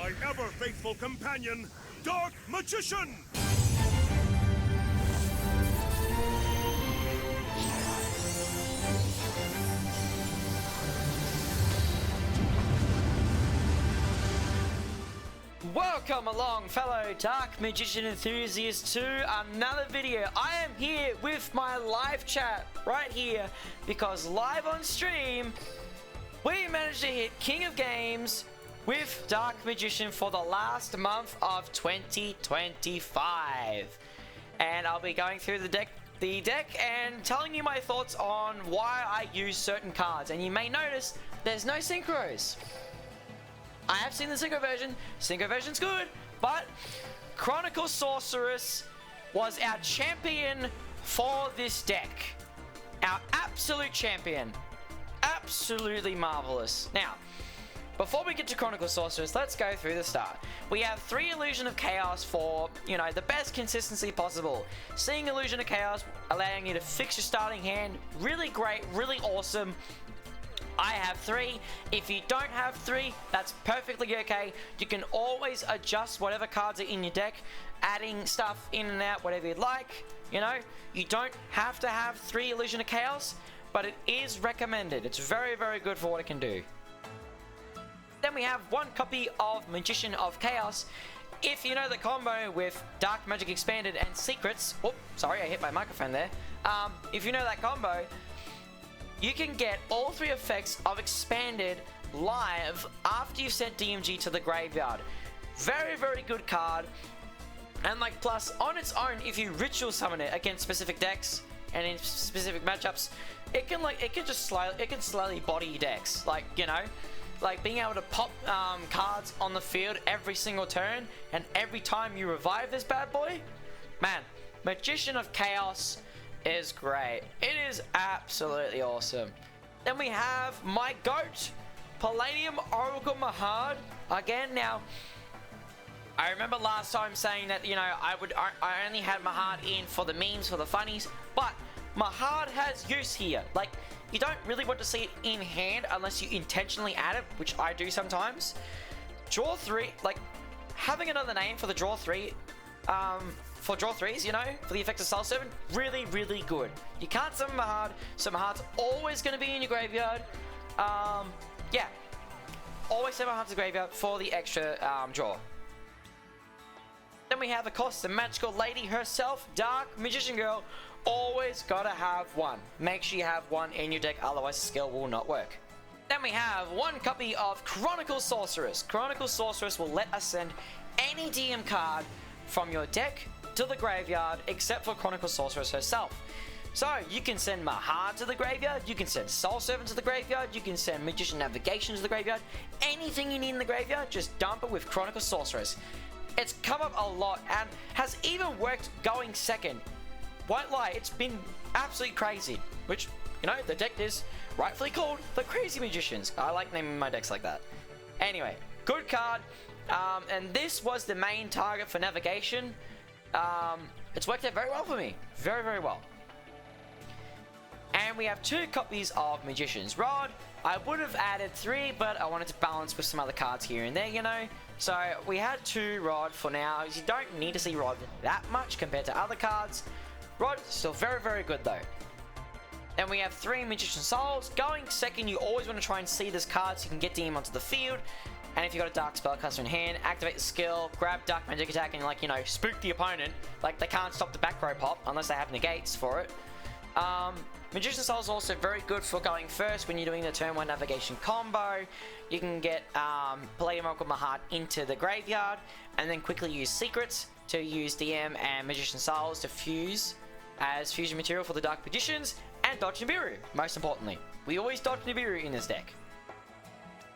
my ever-faithful companion, Dark Magician! Welcome along, fellow Dark Magician enthusiasts, to another video. I am here with my live chat right here because live on stream, we managed to hit King of Games with Dark Magician for the last month of 2025. And I'll be going through the deck and telling you my thoughts on why I use certain cards. And you may notice there's no synchros. I have seen the synchro version. Synchro version's good, but Chronicle Sorceress was our champion for this deck. Our absolute champion. Absolutely marvelous. Now, before we get to Chronicle Sorceress, let's go through the start. We have 3 Illusion of Chaos for, the best consistency possible. Seeing Illusion of Chaos, allowing you to fix your starting hand. Really great, really awesome. I have 3. If you don't have 3, that's perfectly okay. You can always adjust whatever cards are in your deck, adding stuff in and out, whatever you'd like. You don't have to have 3 Illusion of Chaos, but it is recommended. It's very, very good for what it can do. Then we have 1 copy of Magician of Chaos. If you know the combo with Dark Magic Expanded and Secrets, oh, sorry, I hit my microphone there. If you know that combo, you can get all 3 effects of Expanded live after you've sent DMG to the graveyard. Very, very good card. And plus on its own, if you ritual summon it against specific decks and in specific matchups, it can slightly body decks. Being able to pop cards on the field every single turn, and every time you revive this bad boy, man, Magician of Chaos is great. It is absolutely awesome. Then we have my GOAT, Palladium Oracle Mahad. Again, now, I remember last time saying that, I only had Mahad in for the memes, for the funnies, but Mahad has use here. You don't really want to see it in hand unless you intentionally add it, which I do sometimes. Draw 3, having another name for the draw 3, for draw 3s, for the effects of Soul Servant, really, really good. You can't summon Mahad, so Mahad's always going to be in your graveyard. Yeah. Always send Mahad to the graveyard for the extra draw. Then we have, of course, the magical lady herself, Dark Magician Girl. Always gotta have 1. Make sure you have 1 in your deck, otherwise the skill will not work. Then we have 1 copy of Chronicle Sorceress. Chronicle Sorceress will let us send any DM card from your deck to the graveyard, except for Chronicle Sorceress herself. So, you can send Mahad to the graveyard, you can send Soul Servant to the graveyard, you can send Magician Navigation to the graveyard. Anything you need in the graveyard, just dump it with Chronicle Sorceress. It's come up a lot and has even worked going second. Won't lie, it's been absolutely crazy. Which, the deck is rightfully called the Crazy Magicians. I like naming my decks like that. Anyway, good card. And this was the main target for navigation. It's worked out very well for me. Very, very well. And we have 2 copies of Magician's Rod. I would have added 3, but I wanted to balance with some other cards here and there, So we had 2 Rod for now. You don't need to see Rod that much compared to other cards. Rod, still very, very good though. Then we have 3 Magician Souls. Going second, you always want to try and see this card so you can get DM onto the field. And if you've got a Dark Spellcaster in hand, activate the skill, grab Dark Magic Attack and spook the opponent. They can't stop the back row pop unless they have negates for it. Magician Soul is also very good for going first when you're doing the turn 1 navigation combo. You can get Palladium Oracle Mahad into the graveyard and then quickly use Secrets to use DM and Magician Souls to fuse as fusion material for the Dark Magicians, and dodge Nibiru, most importantly. We always dodge Nibiru in this deck.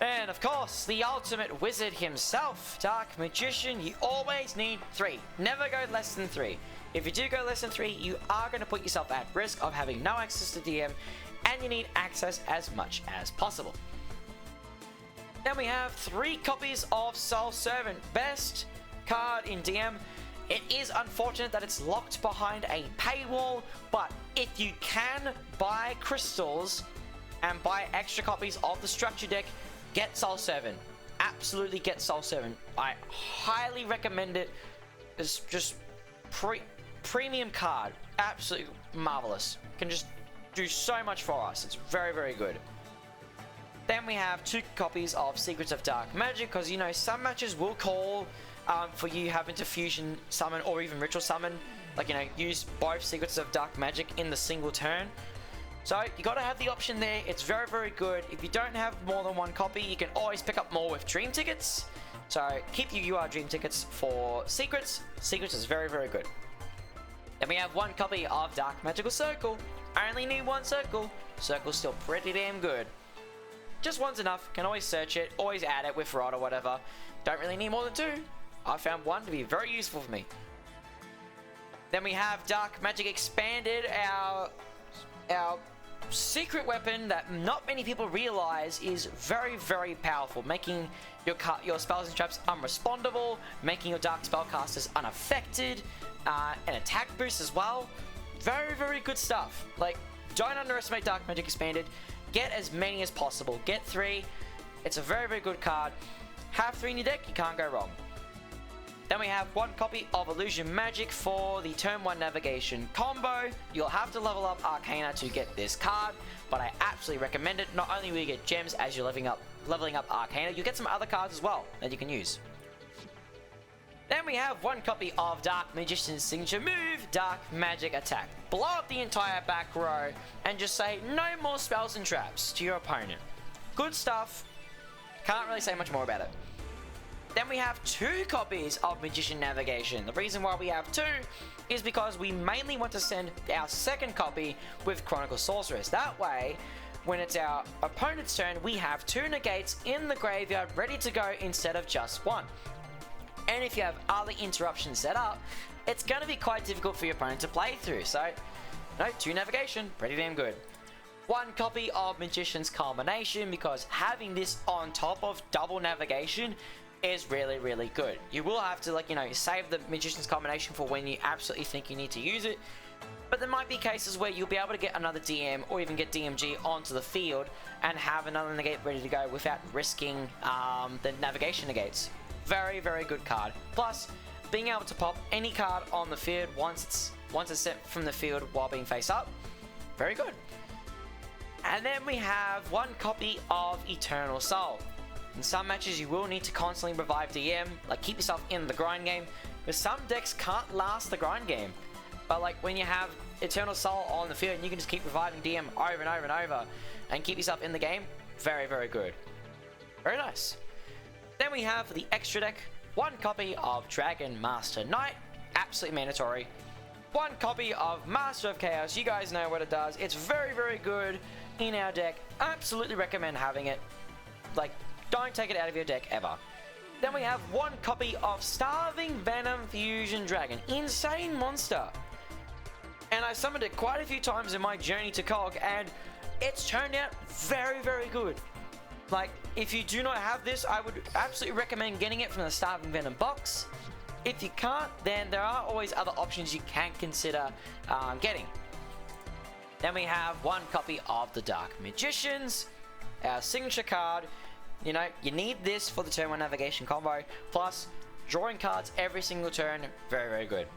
And of course, the ultimate wizard himself, Dark Magician. You always need 3. Never go less than 3. If you do go less than 3, you are going to put yourself at risk of having no access to DM, and you need access as much as possible. Then we have 3 copies of Soul Servant. Best card in DM. It is unfortunate that it's locked behind a paywall, but if you can buy crystals and buy extra copies of the structure deck, get Soul Servant. absolutely get Soul 7. I highly recommend it. It's just premium card. Absolutely marvelous. Can just do so much for us. It's very, very good. Then we have 2 copies of Secrets of Dark Magic, because you know some matches will call for you having to fusion summon or even ritual summon, like you know, use both Secrets of Dark Magic in the single turn. So you got to have the option there. It's very, very good. If you don't have more than 1 copy, you can always pick up more with Dream Tickets. So keep your UR Dream Tickets for Secrets. Secrets is very, very good. Then we have 1 copy of Dark Magical Circle. I only need 1 circle. Circle's still pretty damn good. Just one's enough. Can always search it, always add it with Rod or whatever. Don't really need more than 2. I found 1 to be very useful for me. Then we have Dark Magic Expanded, our secret weapon that not many people realize is very, very powerful, making your spells and traps unrespondable, making your dark spellcasters unaffected, an attack boost as well. Very, very good stuff. Like, don't underestimate Dark Magic Expanded. Get as many as possible. Get 3. It's a very, very good card. Have 3 in your deck, you can't go wrong. Then we have 1 copy of Illusion Magic for the Turn 1 Navigation combo. You'll have to level up Arcana to get this card, but I absolutely recommend it. Not only will you get gems as you're leveling up Arcana, you'll get some other cards as well that you can use. Then we have 1 copy of Dark Magician's signature move, Dark Magic Attack. Blow up the entire back row and just say no more spells and traps to your opponent. Good stuff. Can't really say much more about it. Then we have 2 copies of Magician Navigation. The reason why we have 2 is because we mainly want to send our 2nd copy with Chronicle Sorceress. That way, when it's our opponent's turn, we have 2 negates in the graveyard ready to go instead of just 1. And if you have other interruptions set up, it's going to be quite difficult for your opponent to play through. So, no, 2 navigation, pretty damn good. 1 copy of Magician's Culmination, because having this on top of double navigation is really, really good. You will have to, like, you know, save the Magician's Culmination for when you absolutely think you need to use it. But there might be cases where you'll be able to get another DM or even get DMG onto the field and have another negate ready to go without risking the navigation negates. Very, very good card. Plus, being able to pop any card on the field once it's sent from the field while being face up, very good. And then we have 1 copy of Eternal Soul. In some matches, you will need to constantly revive DM, like keep yourself in the grind game, because some decks can't last the grind game. But like when you have Eternal Soul on the field, and you can just keep reviving DM over and over and over, and keep yourself in the game. Very, very good. Very nice. Then we have the extra deck, 1 copy of Dragon Master Knight, absolutely mandatory. 1 copy of Master of Chaos, you guys know what it does. It's very, very good in our deck. Absolutely recommend having it. Like, don't take it out of your deck ever. Then we have 1 copy of Starving Venom Fusion Dragon. Insane monster. And I summoned it quite a few times in my journey to KoG, and it's turned out very, very good. Like, if you do not have this, I would absolutely recommend getting it from the Starving Venom box. If you can't, then there are always other options you can consider getting. Then we have 1 copy of the Dark Magicians, our signature card. You know, you need this for the turn 1 navigation combo, plus drawing cards every single turn, very, very good.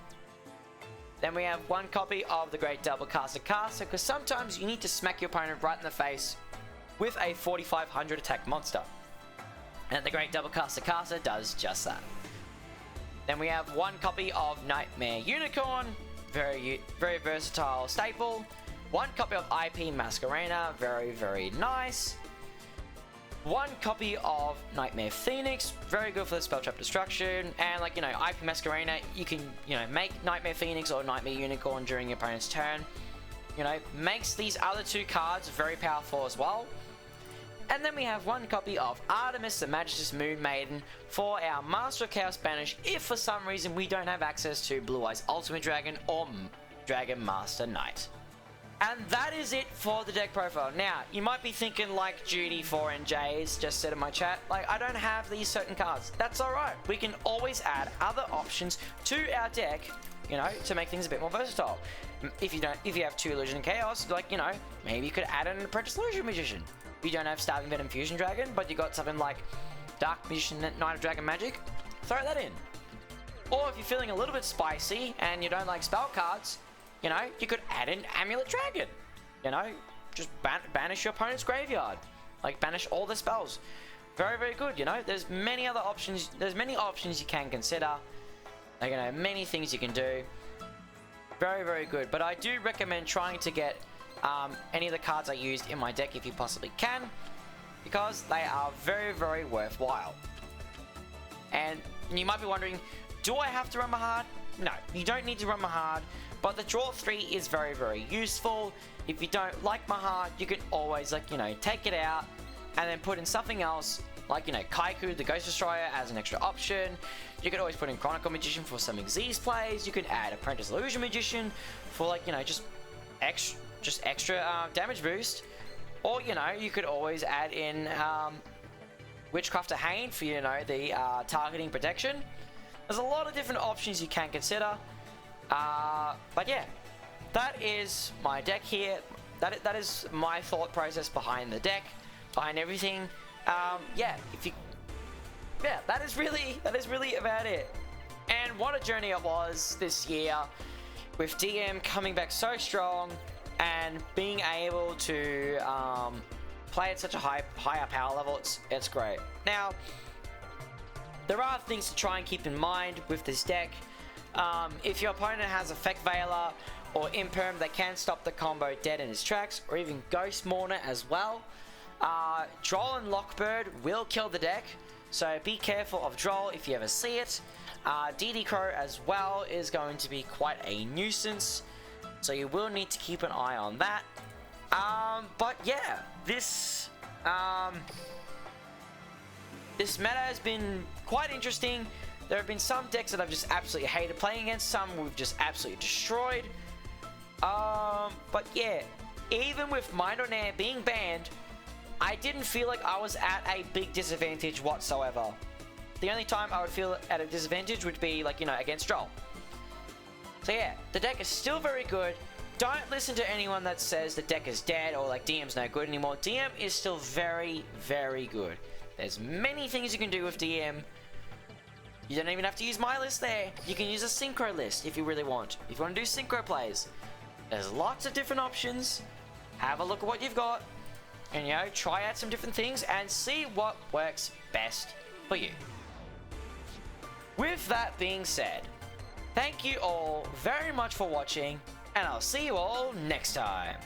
Then we have 1 copy of the Great Double Caster, because sometimes you need to smack your opponent right in the face with a 4500 attack monster. And the Great Double Caster does just that. Then we have 1 copy of Nightmare Unicorn, very, very versatile staple. 1 copy of IP Masquerena, very, very nice. 1 copy of Nightmare Phoenix, very good for the spell trap destruction. And like, you know, IP Masquerena, you can, you know, make Nightmare Phoenix or Nightmare Unicorn during your opponent's turn. You know, makes these other 2 cards very powerful as well. And then we have 1 copy of Artemis the Magistus Moon Maiden for our Master of Chaos Banish if for some reason we don't have access to Blue Eyes Ultimate Dragon or Dragon Master Knight. And that is it for the deck profile. Now, you might be thinking like Judy4NJ's just said in my chat, like, I don't have these certain cards. That's alright. We can always add other options to our deck, you know, to make things a bit more versatile. If you have 2 Illusion and Chaos, like, you know, maybe you could add an Apprentice Illusion Magician. You don't have Starving Venom Fusion Dragon, but you got something like Dark Magician Knight of Dragon Magic, throw that in. Or if you're feeling a little bit spicy and you don't like spell cards, you know, you could add in Amulet Dragon. You know, just banish your opponent's graveyard. Like, banish all the spells. Very, very good, you know. There's many other options. There's many options you can consider. Like, you know, many things you can do. Very, very good. But I do recommend trying to get any of the cards I used in my deck if you possibly can, because they are very, very worthwhile. And you might be wondering, do I have to run Mahard? No, you don't need to run Mahard, but the draw 3 is very, very useful. If you don't like Mahard, you can always, like, you know, take it out and then put in something else, like, you know, Kaiku, the Ghost Destroyer, as an extra option. You could always put in Chronicle Magician for some Xyz plays. You can add Apprentice Illusion Magician for, like, you know, just extra damage boost. Or, you know, you could always add in Witchcrafter Hane for, you know, the targeting protection. There's a lot of different options you can consider. But yeah, that is my deck here. That is my thought process behind the deck, behind everything. Yeah, that is really about it. And what a journey it was this year, with DM coming back so strong and being able to play at such a higher power level. It's great. Now, there are things to try and keep in mind with this deck. If your opponent has Effect Veiler or Imperm, they can stop the combo dead in its tracks, or even Ghost Mourner as well. Droll and Lockbird will kill the deck, so be careful of Droll if you ever see it. DD Crow as well is going to be quite a nuisance, so you will need to keep an eye on that. But yeah, this meta has been quite interesting. There have been some decks that I've just absolutely hated playing against, some we've just absolutely destroyed. But yeah, even with Mind on Air being banned, I didn't feel like I was at a big disadvantage whatsoever. The only time I would feel at a disadvantage would be, like, you know, against Droll. So yeah, the deck is still very good. Don't listen to anyone that says the deck is dead or like DM's no good anymore. DM is still very, very good. There's many things you can do with DM. You don't even have to use my list there. You can use a synchro list if you really want. If you want to do synchro plays, there's lots of different options. Have a look at what you've got, and, you know, try out some different things and see what works best for you. With that being said, thank you all very much for watching, and I'll see you all next time.